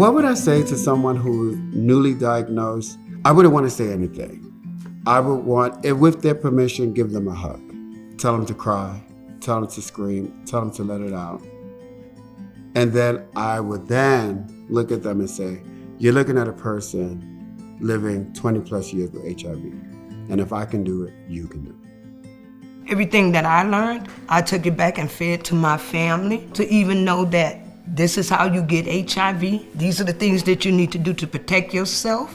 What would I say to someone who's newly diagnosed? I wouldn't want to say anything. I would want, if with their permission, give them a hug. Tell them to cry, tell them to scream, tell them to let it out. And then I would then look at them and say, you're looking at a person living 20 plus years with HIV. And if I can do it, you can do it. Everything that I learned, I took it back and fed to my family to even know that this is how you get HIV. These are the things that you need to do to protect yourself.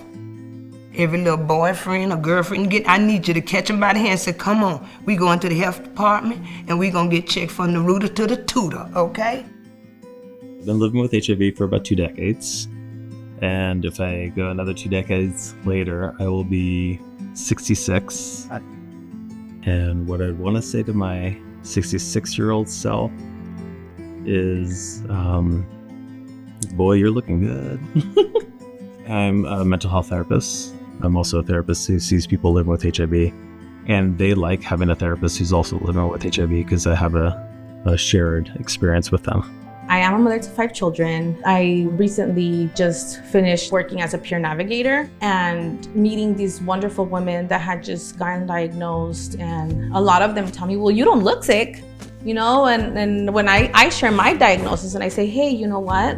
Every little boyfriend or girlfriend you get, I need you to catch them by the hand and say, come on, we going to the health department and we gonna get checked from the rooter to the tutor, okay? I've been living with HIV for about 2 decades. And if I go another 2 decades later, I will be 66. And what I'd want to say to my 66-year-old self is, boy, you're looking good. I'm a mental health therapist. I'm also a therapist who sees people living with HIV. And they like having a therapist who's also living with HIV because I have a shared experience with them. I am a mother to 5 children. I recently just finished working as a peer navigator and meeting these wonderful women that had just gotten diagnosed. And a lot of them tell me, well, you don't look sick, you know? And when I share my diagnosis and I say, hey, you know what?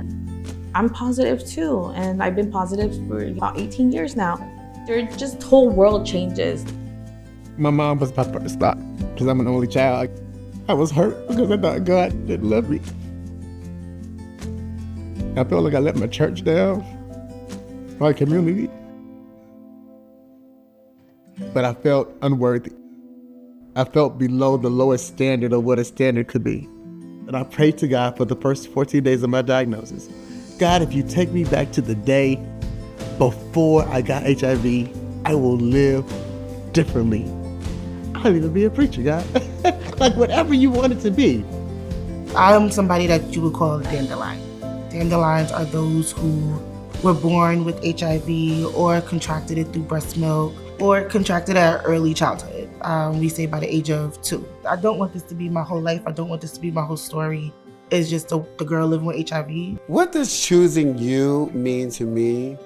I'm positive too. And I've been positive for about 18 years now. Their just whole world changes. My mom was my first thought because I'm an only child. I was hurt because I thought God didn't love me. I felt like I let my church down, my community. But I felt unworthy. I felt below the lowest standard of what a standard could be. And I prayed to God for the first 14 days of my diagnosis. God, if you take me back to the day before I got HIV, I will live differently. I'll even be a preacher, God. Like whatever you want it to be. I'm somebody that you would call a dandelion. Dandelions are those who were born with HIV or contracted it through breast milk or contracted it at early childhood. We say by the age of 2. I don't want this to be my whole life. I don't want this to be my whole story. It's just the girl living with HIV. What does choosing you mean to me?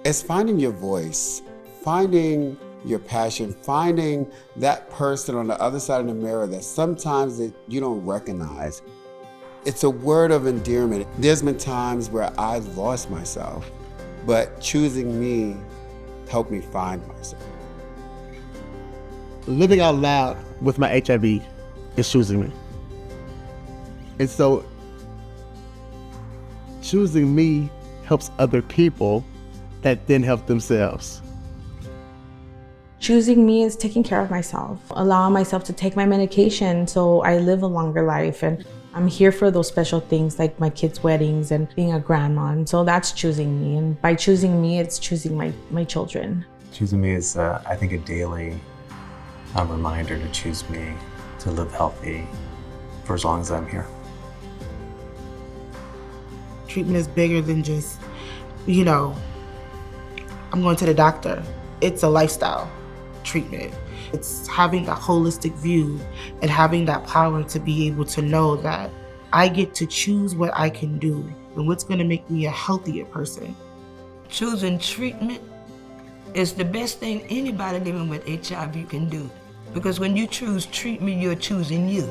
It's finding your voice, finding your passion, finding that person on the other side of the mirror that sometimes you don't recognize. It's a word of endearment. There's been times where I've lost myself, but choosing me helped me find myself. Living out loud with my HIV is choosing me. And so choosing me helps other people that then help themselves. Choosing me is taking care of myself, allowing myself to take my medication so I live a longer life. And I'm here for those special things like my kids' weddings and being a grandma. And so that's choosing me. And by choosing me, it's choosing my children. Choosing me is, I think, a daily reminder to choose me, to live healthy for as long as I'm here. Treatment is bigger than just, I'm going to the doctor. It's a lifestyle treatment. It's having that holistic view and having that power to be able to know that I get to choose what I can do and what's going to make me a healthier person. Choosing treatment is the best thing anybody living with HIV can do. Because when you choose treatment, you're choosing you.